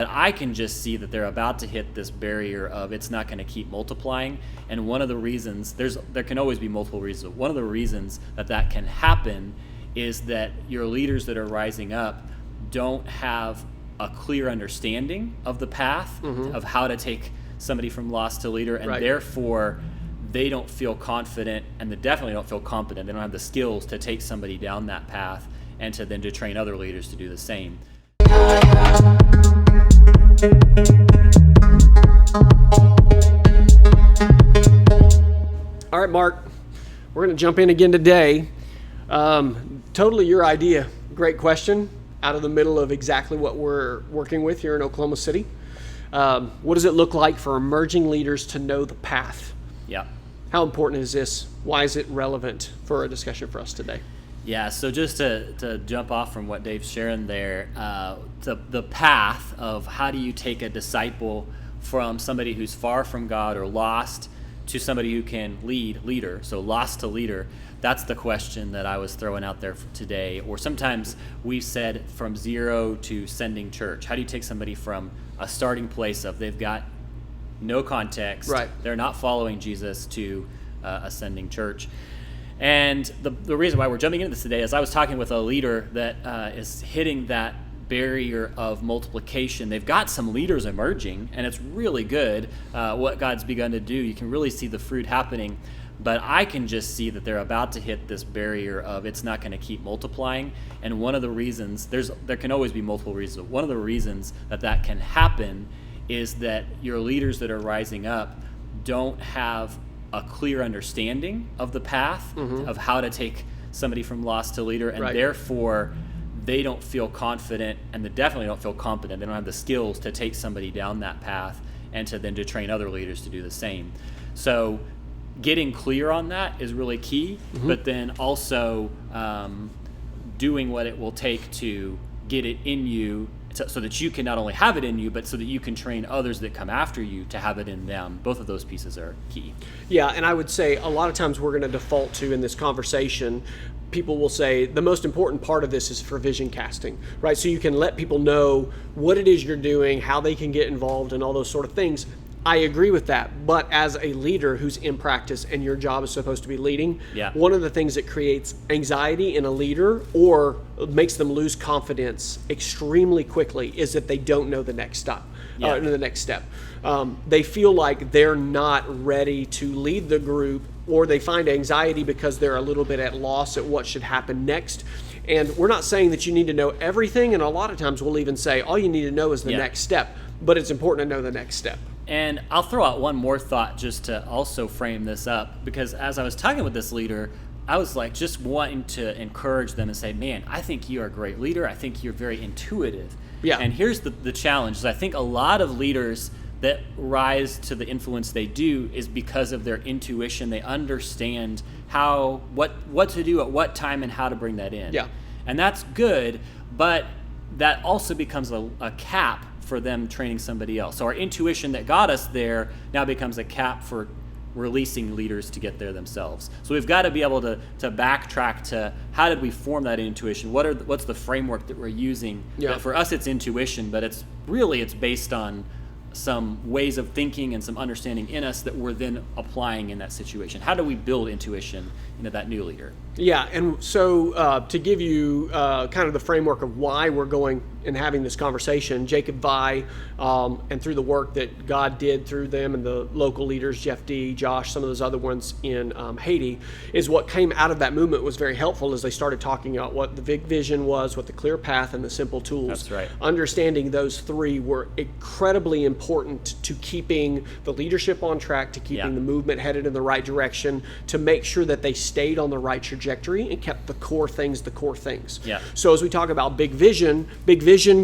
But I can just see that they're about to hit this barrier of it's not going to keep multiplying. And one of the reasons, there can always be multiple reasons. One of the reasons that can happen is that your leaders that are rising up don't have a clear understanding of the path of how to take somebody from lost to leader, and therefore they don't feel confident, and they definitely don't feel competent. They don't have the skills to take somebody down that path and to train other leaders to do the same. All right, Mark, we're going to jump in again today. Totally your idea. Great question. Out of the middle of exactly what we're working with here in Oklahoma City. What does it look like for emerging leaders to know the path? Yeah. How important is this? Why is it relevant for a discussion for us today? Yeah, so just to jump off from what Dave's sharing there, the path of how do you take a disciple from somebody who's far from God or lost to somebody who can leader, so lost to leader, that's the question that I was throwing out there for today. Or sometimes we've said from zero to sending church. How do you take somebody from a starting place of they've got no context, they're not following Jesus, to ascending church? And the reason why we're jumping into this today is I was talking with a leader that is hitting that barrier of multiplication. They've got some leaders emerging, and it's really good what God's begun to do. You can really see the fruit happening, but I can just see that they're about to hit this barrier of it's not going to keep multiplying. And one of the reasons, there can always be multiple reasons. One of the reasons that can happen is that your leaders that are rising up don't have a clear understanding of the path of how to take somebody from lost to leader, and therefore they don't feel confident, and they definitely don't feel competent. They don't have the skills to take somebody down that path and to train other leaders to do the same. So getting clear on that is really key, but then also doing what it will take to get it in you so that you can not only have it in you, but so that you can train others that come after you to have it in them. Both of those pieces are key. Yeah, and I would say a lot of times we're going to default to in this conversation, people will say the most important part of this is for vision casting, right? So you can let people know what it is you're doing, how they can get involved, and all those sort of things. I agree with that, but as a leader who's in practice and your job is supposed to be leading, one of the things that creates anxiety in a leader or makes them lose confidence extremely quickly is that they don't know the next step. They feel like they're not ready to lead the group, or they find anxiety because they're a little bit at loss at what should happen next. And we're not saying that you need to know everything, and a lot of times we'll even say all you need to know is the next step, but it's important to know the next step. And I'll throw out one more thought just to also frame this up, because as I was talking with this leader, I was like just wanting to encourage them and say, man, I think you're a great leader. I think you're very intuitive. Yeah. And here's the challenge is I think a lot of leaders that rise to the influence they do is because of their intuition. They understand what to do at what time and how to bring that in. Yeah. And that's good, but that also becomes a cap for them training somebody else. So our intuition that got us there now becomes a cap for releasing leaders to get there themselves. So we've got to be able to backtrack to how did we form that intuition? What's the framework that we're using? Yeah. For us, it's intuition, but it's based on some ways of thinking and some understanding in us that we're then applying in that situation. How do we build intuition into that new leader? Yeah, and so to give you kind of the framework of why we're going and having this conversation, Jacob Vi, and through the work that God did through them and the local leaders, Jeff D., Josh, some of those other ones in Haiti, is what came out of that movement was very helpful as they started talking about what the big vision was, what the clear path and the simple tools. That's right. Understanding those three were incredibly important to keeping the leadership on track, to keeping the movement headed in the right direction, to make sure that they stayed on the right trajectory and kept the core things. Yeah. So as we talk about big vision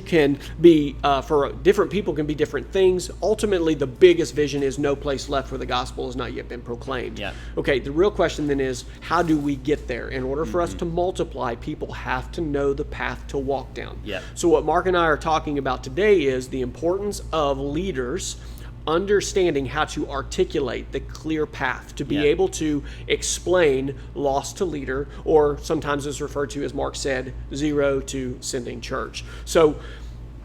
can be, for different people, can be different things. Ultimately, the biggest vision is no place left where the gospel has not yet been proclaimed. Yeah. Okay, the real question then is, how do we get there? In order for us to multiply, people have to know the path to walk down. Yeah. So what Mark and I are talking about today is the importance of leaders understanding how to articulate the clear path, to be able to explain lost to leader, or sometimes it's referred to, as Mark said, zero to sending church. So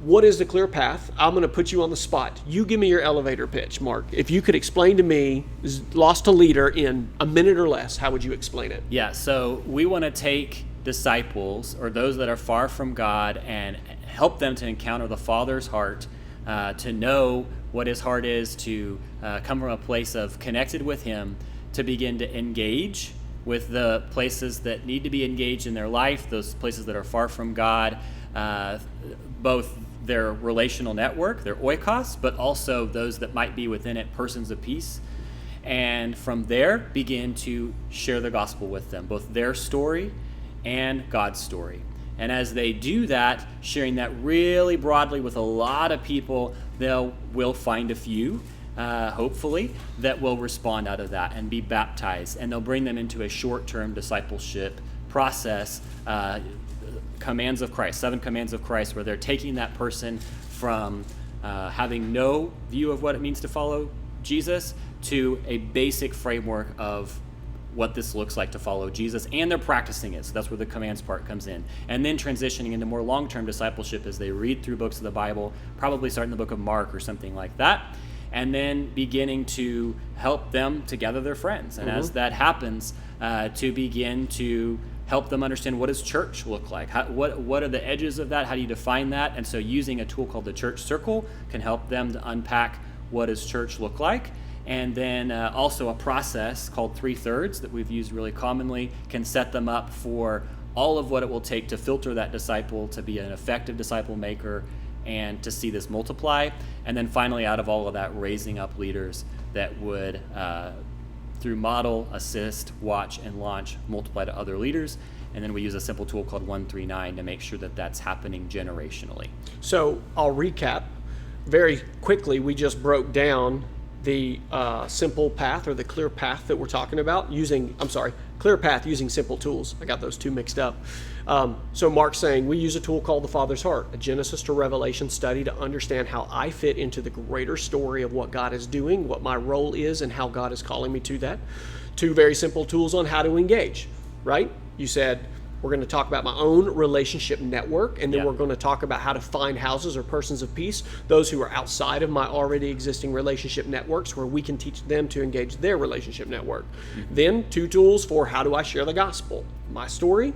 what is the clear path? I'm going to put you on the spot. You give me your elevator pitch, Mark. If you could explain to me lost a leader in a minute or less, how would you explain it? Yeah, so we want to take disciples or those that are far from God and help them to encounter the Father's heart, to know what his heart is, to come from a place of connected with him, to begin to engage with the places that need to be engaged in their life, those places that are far from God, both their relational network, their oikos, but also those that might be within it, persons of peace. And from there, begin to share the gospel with them, both their story and God's story. And as they do that, sharing that really broadly with a lot of people, we'll find a few, hopefully, that will respond out of that and be baptized. And they'll bring them into a short-term discipleship process, commands of Christ, 7 commands of Christ, where they're taking that person from having no view of what it means to follow Jesus to a basic framework of what this looks like to follow Jesus, and they're practicing it. So that's where the commands part comes in. And then transitioning into more long-term discipleship as they read through books of the Bible, probably start in the book of Mark or something like that, and then beginning to help them to gather their friends. And as that happens, to begin to help them understand, what does church look like? What are the edges of that? How do you define that? And so using a tool called the church circle can help them to unpack what does church look like. And then also a process called 3/3 that we've used really commonly can set them up for all of what it will take to filter that disciple to be an effective disciple maker and to see this multiply. And then finally, out of all of that, raising up leaders that would, through model, assist, watch, and launch, multiply to other leaders. And then we use a simple tool called 139 to make sure that that's happening generationally. So I'll recap very quickly. We just broke down the simple path, or the clear path that we're talking about clear path using simple tools. I got those two mixed up. So Mark's saying we use a tool called the Father's Heart, a Genesis to Revelation study to understand how I fit into the greater story of what God is doing, what my role is, and how God is calling me to that. 2 very simple tools on how to engage, right? You said, we're going to talk about my own relationship network, and then we're going to talk about how to find houses or persons of peace, those who are outside of my already existing relationship networks, where we can teach them to engage their relationship network. Then 2 tools for how do I share the gospel? My story,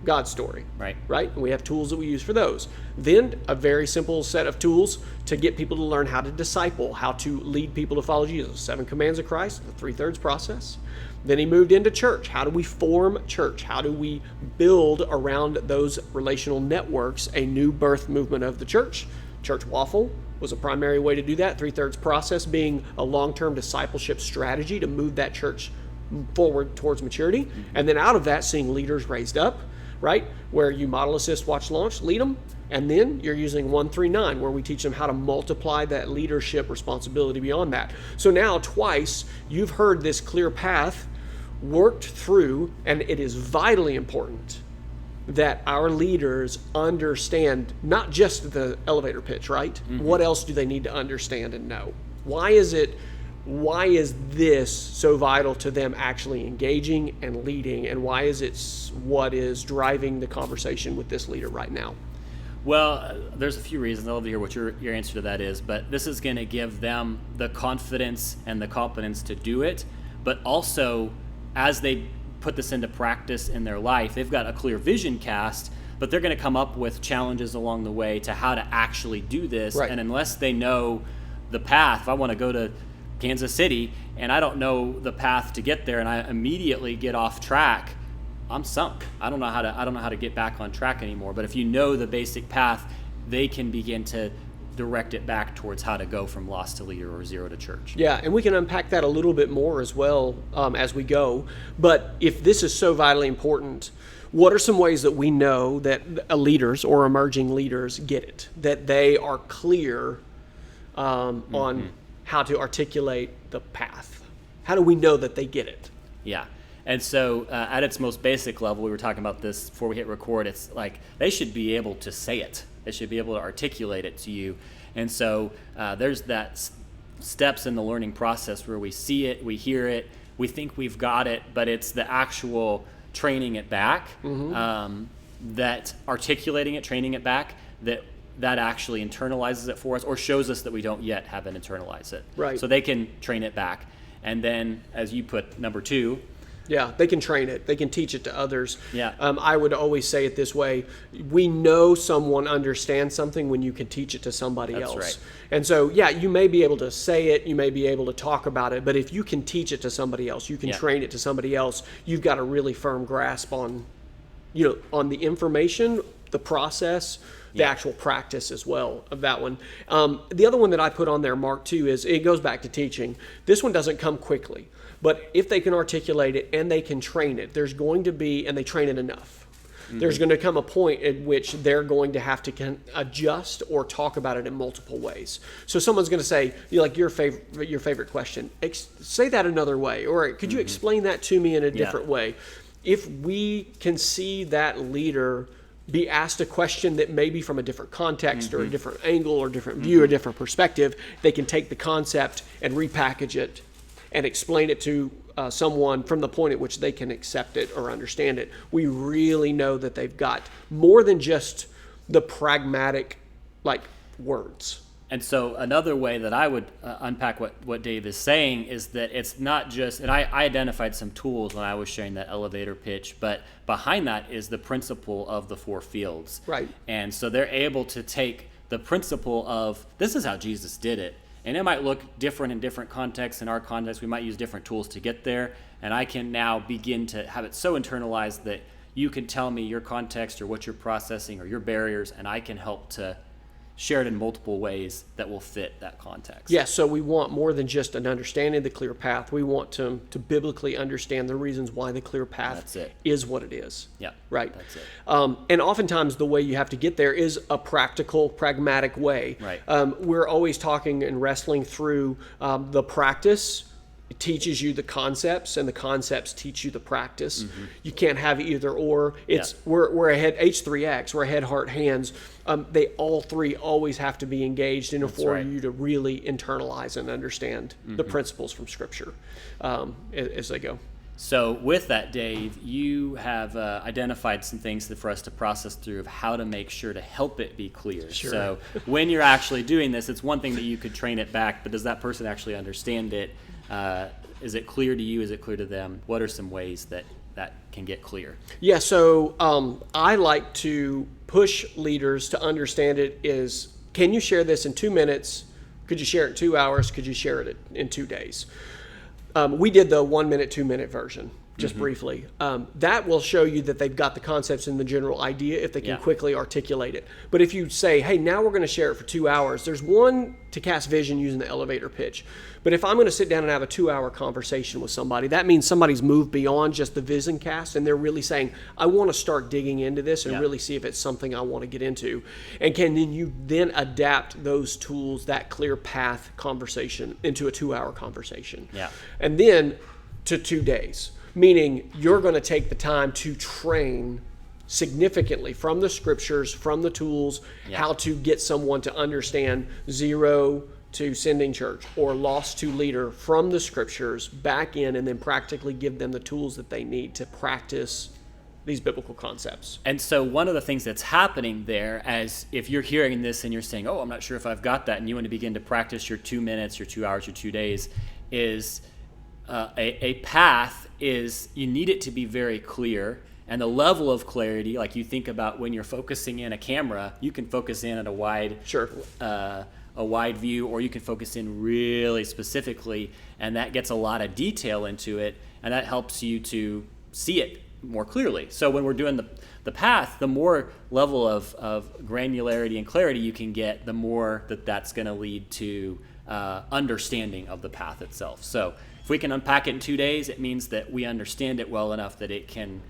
God's story. Right? And we have tools that we use for those. Then a very simple set of tools to get people to learn how to disciple, how to lead people to follow Jesus. 7 commands of Christ, the 3/3 process. Then he moved into church. How do we form church? How do we build around those relational networks a new birth movement of the church? Church waffle was a primary way to do that. 3/3 process being a long-term discipleship strategy to move that church forward towards maturity. And then out of that, seeing leaders raised up, right? Where you model, assist, watch, launch, lead them. And then you're using 139, where we teach them how to multiply that leadership responsibility beyond that. So now twice you've heard this clear path worked through, and it is vitally important that our leaders understand not just the elevator pitch, right? What else do they need to understand and know? Why is this so vital to them actually engaging and leading, and why is it what is driving the conversation with this leader right now? Well, there's a few reasons. I'd love to hear what your answer to that is, but this is going to give them the confidence and the competence to do it, but also as they put this into practice in their life, they've got a clear vision cast, but they're going to come up with challenges along the way to how to actually do this. Right. And unless they know the path, if I want to go to Kansas City and I don't know the path to get there and I immediately get off track, I'm sunk. I don't know how to get back on track anymore. But if you know the basic path, they can begin to direct it back towards how to go from lost to leader or zero to church. Yeah, and we can unpack that a little bit more as well as we go. But if this is so vitally important, what are some ways that we know that leaders or emerging leaders get it, that they are clear on how to articulate the path? How do we know that they get it? Yeah. And so at its most basic level, we were talking about this before we hit record, it's like they should be able to say it. They should be able to articulate it to you. And so there's that steps in the learning process where we see it, we hear it, we think we've got it, but it's the actual training it back, that articulating it, training it back, that that actually internalizes it for us or shows us that we don't yet have it internalized it. Right. So they can train it back. And then, as you put, number 2. Yeah, they can train it. They can teach it to others. Yeah. I would always say it this way. We know someone understands something when you can teach it to somebody else. That's right. And so, yeah, you may be able to say it, you may be able to talk about it, but if you can teach it to somebody else, you can train it to somebody else, you've got a really firm grasp on, on the information, the process, the actual practice as well of that one. The other one that I put on there, Mark, too, is it goes back to teaching. This one doesn't come quickly. But if they can articulate it and they can train it, there's going to be, and they train it enough, there's going to come a point at which they're going to have to adjust or talk about it in multiple ways. So someone's going to say, like your favorite question, say that another way, or could you explain that to me in a different way? If we can see that leader be asked a question that may be from a different context or a different angle or different view or different perspective, they can take the concept and repackage it and explain it to someone from the point at which they can accept it or understand it. We really know that they've got more than just the pragmatic, words. And so another way that I would unpack what Dave is saying is that it's not just, and I identified some tools when I was sharing that elevator pitch, but behind that is the principle of the 4 fields. Right. And so they're able to take the principle of, this is how Jesus did it. And it might look different in different contexts. In our context, we might use different tools to get there. And I can now begin to have it so internalized that you can tell me your context or what you're processing or your barriers, and I can help to share it in multiple ways that will fit that context. Yes, so we want more than just an understanding of the clear path. We want to biblically understand the reasons why the clear path is what it is. Yeah, right. That's it. And oftentimes the way you have to get there is a practical, pragmatic way. Right. We're always talking and wrestling through the practice. It teaches you the concepts, and the concepts teach you the practice. You can't have either or. We're ahead. H3X. We're head, heart, hands. They all 3 always have to be engaged in order for you to really internalize and understand the principles from Scripture as they go. So with that, Dave, you have identified some things for us to process through of how to make sure to help it be clear. Sure. So when you're actually doing this, it's one thing that you could train it back, but does that person actually understand it? Is it clear to you? Is it clear to them? What are some ways that can get clear? Yeah, so I like to push leaders to understand it is, can you share this in 2 minutes? Could you share it in 2 hours? Could you share it in 2 days? We did the 1 minute, 2 minute version, just briefly. That will show you that they've got the concepts and the general idea if they can quickly articulate it. But if you say, hey, now we're going to share it for 2 hours, there's one to cast vision using the elevator pitch. But if I'm going to sit down and have a 2-hour conversation with somebody, that means somebody's moved beyond just the vision cast, and they're really saying, I want to start digging into this and really see if it's something I want to get into. And can you then adapt those tools, that clear path conversation, into a 2-hour conversation? Yeah. And then to 2 days, meaning you're going to take the time to train significantly from the Scriptures, from the tools, how to get someone to understand 0 to sending church or lost to leader from the Scriptures back in, and then practically give them the tools that they need to practice these biblical concepts. And so one of the things that's happening there, as if you're hearing this and you're saying, oh, I'm not sure if I've got that, and you want to begin to practice your 2 minutes, your 2 hours, your 2 days, is a path is you need it to be very clear. And the level of clarity, like you think about when you're focusing in a camera, you can focus in at a wide view, or you can focus in really specifically, and that gets a lot of detail into it, and that helps you to see it more clearly. So when we're doing the path, the more level of granularity and clarity you can get, the more that's going to lead to understanding of the path itself. So if we can unpack it in 2 days, it means that we understand it well enough that it can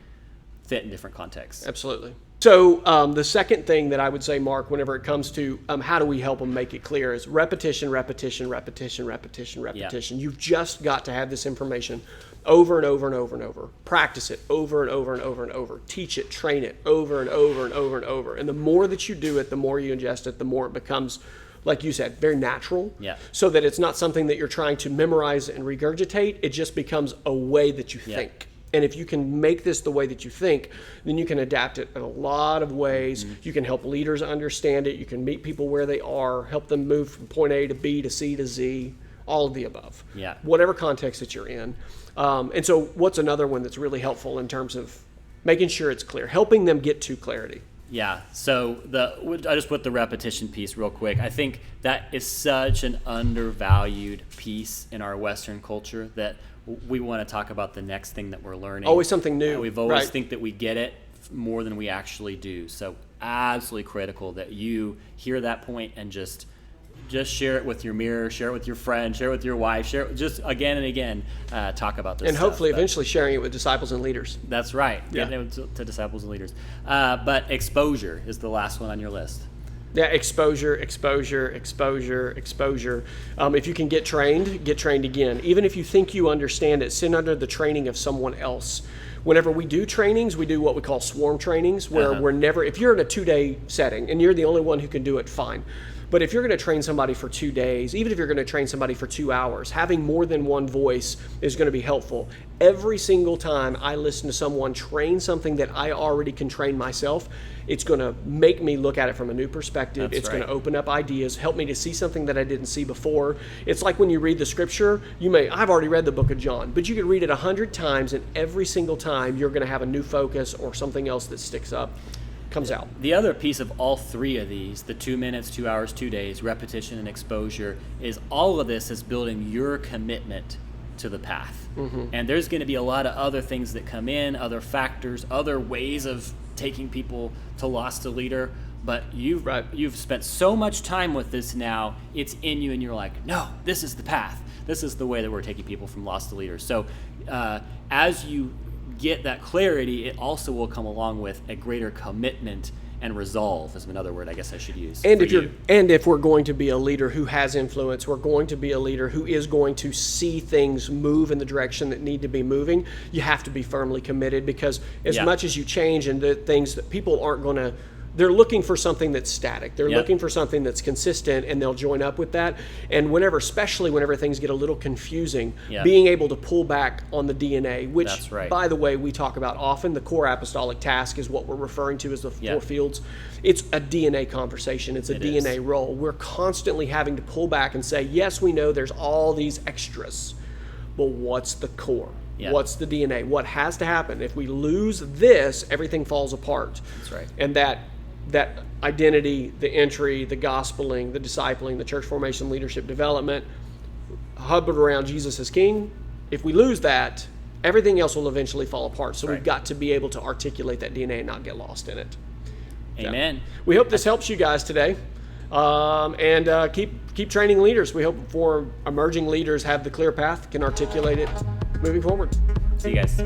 fit in different contexts. Absolutely. So the second thing that I would say, Mark, whenever it comes to how do we help them make it clear, is repetition, repetition, repetition, repetition, repetition. You've just got to have this information over and over and over and over. Practice it over and over and over and over. Teach it, train it over and over and over and over. And the more that you do it, the more you ingest it, the more it becomes, like you said, very natural. Yeah. So that it's not something that you're trying to memorize and regurgitate. It just becomes a way that you think. And if you can make this the way that you think, then you can adapt it in a lot of ways. You can help leaders understand it. You can meet people where they are, help them move from point A to B to C to Z, all of the above. Yeah. Whatever context that you're in. And so what's another one that's really helpful in terms of making sure it's clear, helping them get to clarity? Yeah, so I just put the repetition piece real quick. I think that is such an undervalued piece in our Western culture that we want to talk about the next thing that we're learning. Always something new. We've always right. think that we get it more than we actually do. So absolutely critical that you hear that point and just share it with your mirror, share it with your friend, share it with your wife, share it just again and again, talk about this and stuff. hopefully eventually sharing it with disciples and leaders. That's right. Yeah. Getting it to disciples and leaders. But exposure is the last one on your list. Yeah, exposure. If you can get trained again. Even if you think you understand it, sit under the training of someone else. Whenever we do trainings, we do what we call swarm trainings, where we're never, if you're in a 2-day setting and you're the only one who can do it, fine. But if you're going to train somebody for 2 days, even if you're going to train somebody for 2 hours, having more than one voice is going to be helpful. Every single time I listen to someone train something that I already can train myself, it's going to make me look at it from a new perspective. It's going to open up ideas, help me to see something that I didn't see before. It's like when you read the scripture, I've already read the book of John, but you could read it 100 times, and every single time you're going to have a new focus or something else that sticks up. Comes out. The other piece of all three of these, the 2 minutes, 2 hours, 2 days, repetition and exposure, is all of this is building your commitment to the path. And there's going to be a lot of other things that come in, other factors, other ways of taking people to lost to leader. But you've spent so much time with this now, it's in you, and you're like, no, this is the path. This is the way that we're taking people from lost to leaders. So as you get that clarity, it also will come along with a greater commitment and resolve, is another word I guess I should use. And if we're going to be a leader who has influence, we're going to be a leader who is going to see things move in the direction that need to be moving, you have to be firmly committed, because as much as you change and the things that people aren't going to, they're looking for something that's static. They're looking for something that's consistent, and they'll join up with that. And especially whenever things get a little confusing, being able to pull back on the DNA, which, by the way, we talk about often. The core apostolic task is what we're referring to as the 4 fields. It's a DNA conversation. It's a DNA role. We're constantly having to pull back and say, yes, we know there's all these extras, but what's the core? What's the DNA? What has to happen? If we lose this, everything falls apart. That's right. And that identity, the entry, the gospeling, the discipling, the church formation, leadership development, hubbard around Jesus as King. If we lose that, everything else will eventually fall apart. So we've got to be able to articulate that DNA and not get lost in it. Amen. So we hope this helps you guys today. And keep training leaders. We hope for emerging leaders have the clear path, can articulate it moving forward. See you guys.